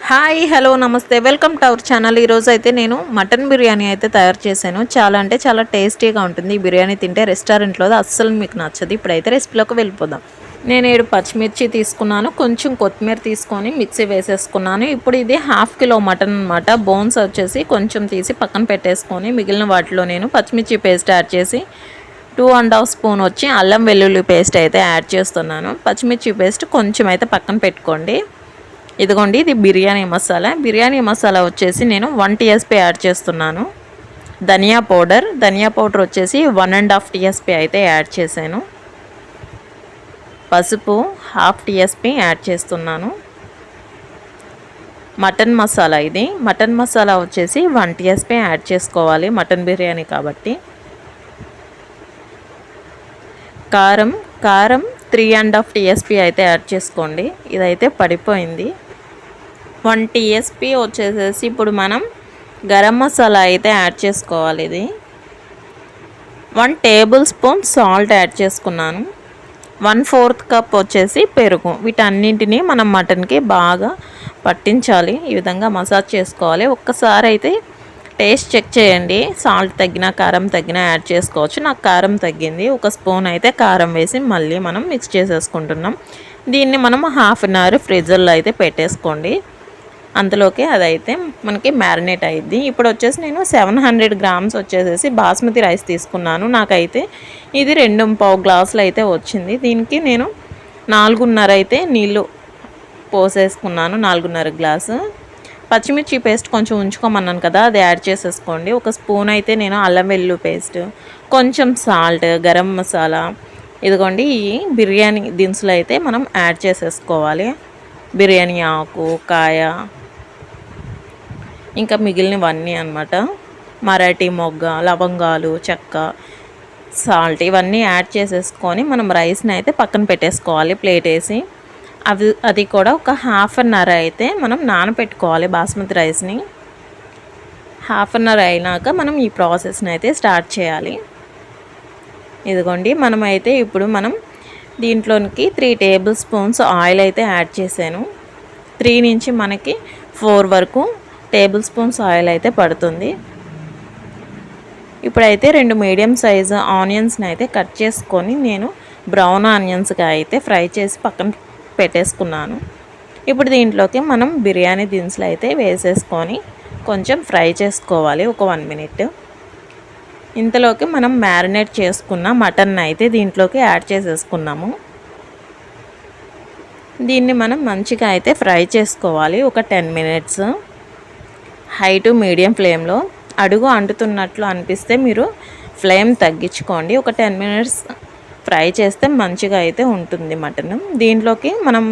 Hi hello నమస్తే welcome to our channel. ఈరోజు అయితే నేను మటన్ బిర్యానీ అయితే తయారు చేశాను. చాలా అంటే చాలా టేస్టీగా ఉంటుంది. ఈ బిర్యానీ తింటే రెస్టారెంట్లో అస్సలు మీకు నచ్చదు. ఇప్పుడైతే రెసిపీలోకి వెళ్ళిపోదాం. నేను 7 పచ్చిమిర్చి తీసుకున్నాను, కొంచెం కొత్తిమీర తీసుకొని మిక్సీ వేసేసుకున్నాను. ఇప్పుడు ఇది హాఫ్ కిలో మటన్ అనమాట. బోన్స్ వచ్చేసి కొంచెం తీసి పక్కన పెట్టేసుకొని మిగిలిన వాటిలో నేను పచ్చిమిర్చి పేస్ట్ యాడ్ చేసి 2½ స్పూన్ వచ్చి అల్లం వెల్లుల్లి పేస్ట్ అయితే యాడ్ చేస్తున్నాను. పచ్చిమిర్చి పేస్ట్ కొంచెం అయితే పక్కన పెట్టుకోండి. ఇదిగోండి, ఇది బిర్యానీ మసాలా. బిర్యానీ మసాలా వచ్చేసి నేను 1 TSP యాడ్ చేస్తున్నాను. ధనియా పౌడర్ వచ్చేసి 1½ TSP అయితే యాడ్ చేశాను. పసుపు 1/2 TSP యాడ్ చేస్తున్నాను. మటన్ మసాలా, ఇది మటన్ మసాలా వచ్చేసి 1 TSP యాడ్ చేసుకోవాలి, మటన్ బిర్యానీ కాబట్టి. కారం 3½ TSP అయితే యాడ్ చేసుకోండి. ఇదైతే పడిపోయింది. 1 TSP వచ్చేసేసి ఇప్పుడు మనం గరం మసాలా అయితే యాడ్ చేసుకోవాలి. ఇది 1 టేబుల్ స్పూన్ సాల్ట్ యాడ్ చేసుకున్నాను. 1/4 కప్ వచ్చేసి పెరుగు. వీటన్నింటినీ మనం మటన్కి బాగా పట్టించాలి. ఈ విధంగా మసాజ్ చేసుకోవాలి. ఒక్కసారి అయితే టేస్ట్ చెక్ చేయండి. సాల్ట్ తగ్గినా కారం తగ్గినా యాడ్ చేసుకోవచ్చు. నాకు కారం తగ్గింది. 1 స్పూన్ అయితే కారం వేసి మళ్ళీ మనం మిక్స్ చేసేసుకుంటున్నాం. దీన్ని మనం హాఫ్ అన్ అవర్ ఫ్రిడ్జ్లో అయితే పెట్టేసుకోండి. అంతలోకి అదైతే మనకి మ్యారినేట్ అయ్యిద్ది. ఇప్పుడు వచ్చేసి నేను 700 గ్రామ్స్ వచ్చేసేసి బాస్మతి రైస్ తీసుకున్నాను. నాకైతే ఇది 2½ గ్లాసులు అయితే వచ్చింది. దీనికి నేను 4½ అయితే నీళ్ళు పోసేసుకున్నాను, 4½ గ్లాసు. పచ్చిమిర్చి పేస్ట్ కొంచెం ఉంచుకోమన్నాను కదా, అది యాడ్ చేసేసుకోండి. 1 స్పూన్ అయితే నేను అల్లం వెల్లుల్లి పేస్ట్, కొంచెం సాల్ట్, గరం మసాలా, ఇదిగోండి ఈ బిర్యానీ దినుసులు అయితే మనం యాడ్ చేసేసుకోవాలి. బిర్యానీ ఆకు, కాయ, ఇంకా మిగిలినవన్నీ అన్నమాట. మరాఠీ మొగ్గ, లవంగాలు, చెక్క, సాల్ట్ ఇవన్నీ యాడ్ చేసేసుకొని మనం రైస్ని అయితే పక్కన పెట్టేసుకోవాలి ప్లేట్ వేసి. అది కూడా ఒక హాఫ్ అన్ అవర్ అయితే మనం నానబెట్టుకోవాలి బాస్మతి రైస్ని. హాఫ్ అన్ అవర్ అయినాక మనం ఈ ప్రాసెస్ని అయితే స్టార్ట్ చేయాలి. ఇదిగోండి, మనమైతే ఇప్పుడు మనం దీంట్లోనికి 3 టేబుల్ స్పూన్స్ ఆయిల్ అయితే యాడ్ చేశాను. 3 నుంచి మనకి 4 వరకు టేబుల్ స్పూన్స్ ఆయిల్ అయితే పడుతుంది. ఇప్పుడైతే 2 మీడియం సైజు ఆనియన్స్ని అయితే కట్ చేసుకొని నేను బ్రౌన్ ఆనియన్స్గా అయితే ఫ్రై చేసి పక్కన పెట్టేసుకున్నాను. ఇప్పుడు దీంట్లోకి మనం బిర్యానీ దినుసులు అయితే వేసేసుకొని కొంచెం ఫ్రై చేసుకోవాలి ఒక 1 మినిట్. ఇంతలోకి మనం మ్యారినేట్ చేసుకున్న మటన్ అయితే దీంట్లోకి యాడ్ చేసేసుకున్నాము. దీన్ని మనం మంచిగా అయితే ఫ్రై చేసుకోవాలి ఒక 10 మినిట్స్. హై టు మీడియం ఫ్లేమ్లో. అడుగు అంటుతున్నట్లు అనిపిస్తే మీరు ఫ్లేమ్ తగ్గించుకోండి. ఒక 10 మినిట్స్ ఫ్రై చేస్తే మంచిగా అయితే ఉంటుంది మటన్. దీంట్లోకి మనం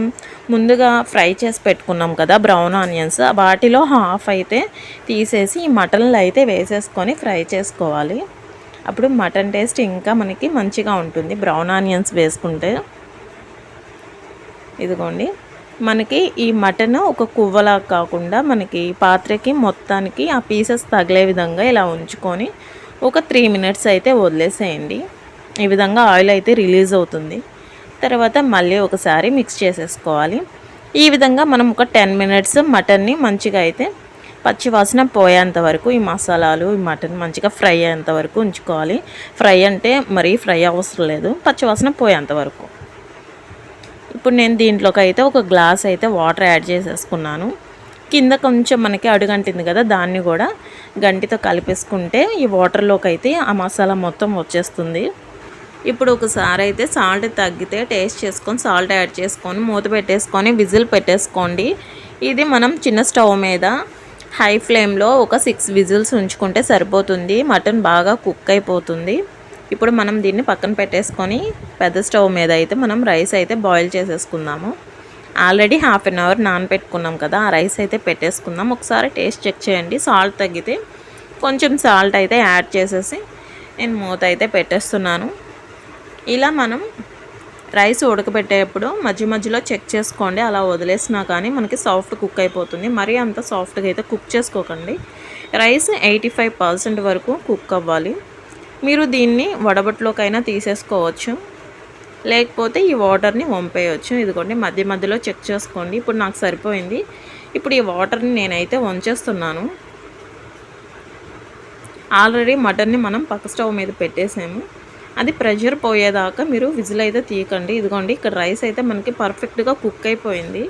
ముందుగా ఫ్రై చేసి పెట్టుకున్నాం కదా బ్రౌన్ ఆనియన్స్, వాటిలో హాఫ్ అయితే తీసేసి ఈ మటన్లో అయితే వేసేసుకొని ఫ్రై చేసుకోవాలి. అప్పుడు మటన్ టేస్ట్ ఇంకా మనకి మంచిగా ఉంటుంది బ్రౌన్ ఆనియన్స్ వేసుకుంటే. ఇదిగోండి, మనకి ఈ మటన్ ఒక కువ్వలా కాకుండా మనకి పాత్రకి మొత్తానికి ఆ పీసెస్ తగిలే విధంగా ఇలా ఉంచుకొని ఒక 3 మినిట్స్ అయితే వదిలేసేయండి. ఈ విధంగా ఆయిల్ అయితే రిలీజ్ అవుతుంది. తర్వాత మళ్ళీ ఒకసారి మిక్స్ చేసేసుకోవాలి. ఈ విధంగా మనం ఒక 10 మినిట్స్ మటన్ని మంచిగా అయితే పచ్చివాసన పోయేంత వరకు ఈ మసాలాలు, ఈ మటన్ మంచిగా ఫ్రై అయ్యేంత వరకు ఉంచుకోవాలి. ఫ్రై అంటే మరీ ఫ్రై అవసరం లేదు, పచ్చివాసన పోయేంత వరకు. ఇప్పుడు నేను దీంట్లోకి అయితే ఒక గ్లాస్ అయితే వాటర్ యాడ్ చేసేసుకున్నాను. కింద కొంచెం మనకి అడుగంటింది కదా, దాన్ని కూడా గంటితో కలిపేసుకుంటే ఈ వాటర్లోకి అయితే ఆ మసాలా మొత్తం వచ్చేస్తుంది. ఇప్పుడు ఒకసారి అయితే సాల్ట్ తగ్గితే టేస్ట్ చేసుకొని సాల్ట్ యాడ్ చేసుకొని మూత పెట్టేసుకొని విజిల్ పెట్టేసుకోండి. ఇది మనం చిన్న స్టవ్ మీద హై ఫ్లేమ్లో ఒక 6 విజిల్స్ ఉంచుకుంటే సరిపోతుంది. మటన్ బాగా కుక్ అయిపోతుంది. ఇప్పుడు మనం దీన్ని పక్కన పెట్టేసుకొని పెద్ద స్టవ్ మీద అయితే మనం రైస్ అయితే బాయిల్ చేసేసుకుందాము. ఆల్రెడీ హాఫ్ అన్ అవర్ నానబెట్టుకున్నాం కదా, ఆ రైస్ అయితే పెట్టేసుకుందాం. ఒకసారి టేస్ట్ చెక్ చేయండి. సాల్ట్ తగ్గితే కొంచెం సాల్ట్ అయితే యాడ్ చేసేసి నేను మూత అయితే పెట్టేస్తున్నాను. ఇలా మనం రైస్ ఉడకబెట్టేటప్పుడు మధ్య మధ్యలో చెక్ చేసుకోండి. అలా వదిలేసినా కానీ మనకి సాఫ్ట్ కుక్ అయిపోతుంది. మరీ అంత సాఫ్ట్గా అయితే కుక్ చేసుకోకండి. రైస్ 85% వరకు కుక్ అవ్వాలి. మీరు దీన్ని వడబట్లోకైనా తీసేసుకోవచ్చు, లేకపోతే ఈ వాటర్ని వంపేయచ్చు. ఇదిగోండి, మధ్య మధ్యలో చెక్ చేసుకోండి. ఇప్పుడు నాకు సరిపోయింది. ఇప్పుడు ఈ వాటర్ని నేనైతే వంచేస్తున్నాను. ఆల్రెడీ మటన్ని మనం పక్క స్టవ్ మీద పెట్టేసాము. అది ప్రెషర్ పోయేదాకా మీరు విజిల్ అయితే తీయకండి. ఇదిగోండి ఇక్కడ రైస్ అయితే మనకి పర్ఫెక్ట్గా కుక్ అయిపోయింది.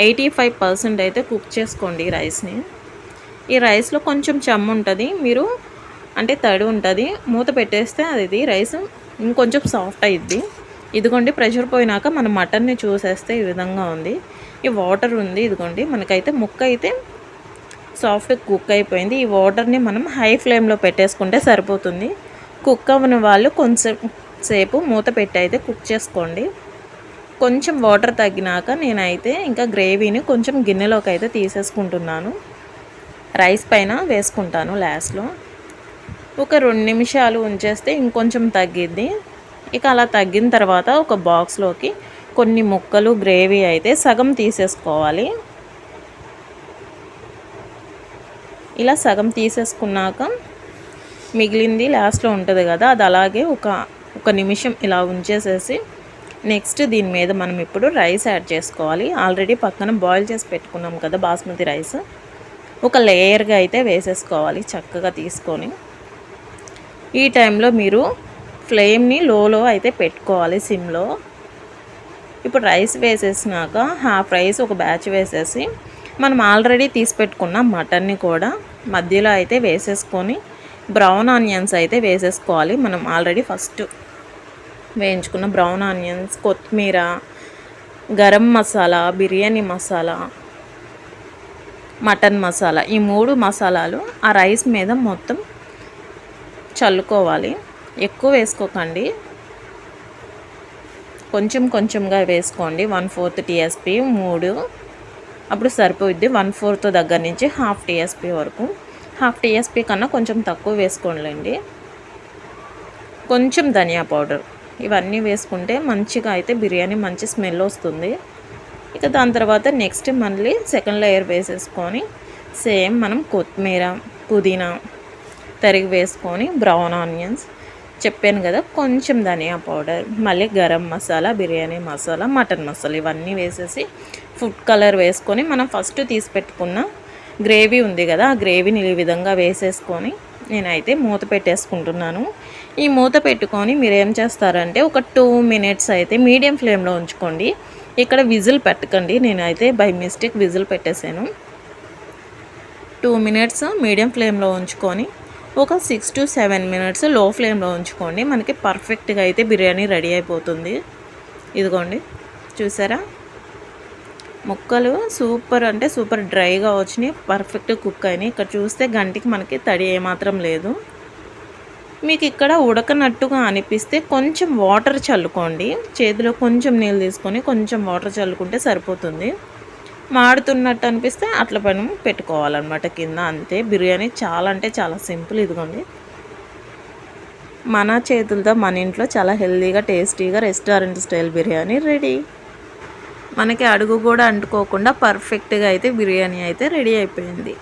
85% అయితే కుక్ చేసుకోండి ఈ రైస్ని. ఈ రైస్లో కొంచెం చెమ్ము ఉంటుంది, మీరు అంటే తడి ఉంటుంది, మూత పెట్టేస్తే అది రైస్ ఇంకొంచెం సాఫ్ట్ అయ్యిద్ది. ఇదిగోండి ప్రెషర్ పోయినాక మనం మటన్ని చూసేస్తే ఈ విధంగా ఉంది. ఈ వాటర్ ఉంది, ఇదిగోండి మనకైతే ముక్క అయితే సాఫ్ట్ కుక్ అయిపోయింది. ఈ వాటర్ని మనం హై ఫ్లేమ్లో పెట్టేసుకుంటే సరిపోతుంది. కుక్ అవ్వని వాళ్ళు కొంచెం సేపు మూత పెట్టి అయితే కుక్ చేసుకోండి. కొంచెం వాటర్ తగ్గినాక నేనైతే ఇంకా గ్రేవీని కొంచెం గిన్నెలోకి అయితే తీసేసుకుంటున్నాను. రైస్ పైన వేసుకుంటాను లాస్ట్లో. ఒక 2 నిమిషాలు ఉంచేస్తే ఇంకొంచెం తగ్గిద్ది. ఇక అలా తగ్గిన తర్వాత ఒక బాక్స్లోకి కొన్ని ముక్కలు గ్రేవీ అయితే సగం తీసేసుకోవాలి. ఇలా సగం తీసేసుకున్నాక మిగిలింది లాస్ట్లో ఉంటుంది కదా, అది అలాగే ఒక నిమిషం ఇలా ఉంచేసేసి నెక్స్ట్ దీని మీద మనం ఇప్పుడు రైస్ యాడ్ చేసుకోవాలి. ఆల్రెడీ పక్కన బాయిల్ చేసి పెట్టుకున్నాం కదా బాస్మతి రైస్, ఒక లేయర్గా అయితే వేసేసుకోవాలి చక్కగా తీసుకొని. ఈ టైంలో మీరు ఫ్లేమ్ని లోలో అయితే పెట్టుకోవాలి, సిమ్లో. ఇప్పుడు రైస్ వేసేసినాక హాఫ్ రైస్ ఒక బ్యాచ్ వేసేసి మనం ఆల్రెడీ తీసి పెట్టుకున్న మటన్ని కూడా మధ్యలో అయితే వేసేసుకొని బ్రౌన్ ఆనియన్స్ అయితే వేసేసుకోవాలి. మనం ఆల్రెడీ ఫస్ట్ వేయించుకున్న బ్రౌన్ ఆనియన్స్, కొత్తిమీర, గరం మసాలా, బిర్యానీ మసాలా, మటన్ మసాలా, ఈ 3 మసాలాలు ఆ రైస్ మీద మొత్తం చల్లుకోవాలి. ఎక్కువ వేసుకోకండి, కొంచెం కొంచెంగా వేసుకోండి. 1/4 TSP 3 అప్పుడు సరిపోయిద్ది. 1/4 దగ్గర నుంచి హాఫ్ TSP వరకు. హాఫ్ TSP కన్నా కొంచెం తక్కువ వేసుకోండి. కొంచెం ధనియా పౌడర్, ఇవన్నీ వేసుకుంటే మంచిగా అయితే బిర్యానీ మంచి స్మెల్ వస్తుంది. ఇక దాని తర్వాత నెక్స్ట్ మళ్ళీ సెకండ్ లేయర్ వేసేసుకొని సేమ్ మనం కొత్తిమీర, పుదీనా తరిగి వేసుకొని బ్రౌన్ ఆనియన్స్ చెప్పాను కదా, కొంచెం ధనియా పౌడర్, మళ్ళీ గరం మసాలా, బిర్యానీ మసాలా, మటన్ మసాలా ఇవన్నీ వేసేసి ఫుడ్ కలర్ వేసుకొని మనం ఫస్ట్ తీసి పెట్టుకున్న గ్రేవీ ఉంది కదా, ఆ గ్రేవీని ఈ విధంగా వేసేసుకొని నేనైతే మూత పెట్టేసుకుంటున్నాను. ఈ మూత పెట్టుకొని మీరు ఏం చేస్తారంటే ఒక 2 మినిట్స్ అయితే మీడియం ఫ్లేమ్లో ఉంచుకోండి. ఇక్కడ విజిల్ పెట్టకండి, నేనైతే బై మిస్టేక్ విజిల్ పెట్టేశాను. 2 మినిట్స్ మీడియం ఫ్లేమ్లో ఉంచుకొని ఒక 6 to 7 మినిట్స్ లో ఫ్లేమ్లో ఉంచుకోండి. మనకి పర్ఫెక్ట్గా అయితే బిర్యానీ రెడీ అయిపోతుంది. ఇదిగోండి చూసారా, ముక్కలు సూపర్ అంటే సూపర్ డ్రైగా వచ్చినాయి, పర్ఫెక్ట్ కుక్ అయినాయి. ఇక్కడ చూస్తే గంటికి మనకి తడి ఏమాత్రం లేదు. మీకు ఇక్కడ ఉడకనట్టుగా అనిపిస్తే కొంచెం వాటర్ చల్లుకోండి. చేతిలో కొంచెం నీళ్ళు తీసుకొని కొంచెం వాటర్ చల్లుకుంటే సరిపోతుంది. మాడుతున్నట్టు అనిపిస్తే అట్లా పైన పెట్టుకోవాలన్నమాట కింద, అంతే. బిర్యానీ చాలా అంటే చాలా సింపుల్. ఇదిగోండి మన చేతులతో మన ఇంట్లో చాలా హెల్తీగా టేస్టీగా రెస్టారెంట్ స్టైల్ బిర్యానీ రెడీ. మనకి అడుగు కూడా అంటుకోకుండా పర్ఫెక్ట్గా అయితే బిర్యానీ అయితే రెడీ అయిపోయింది.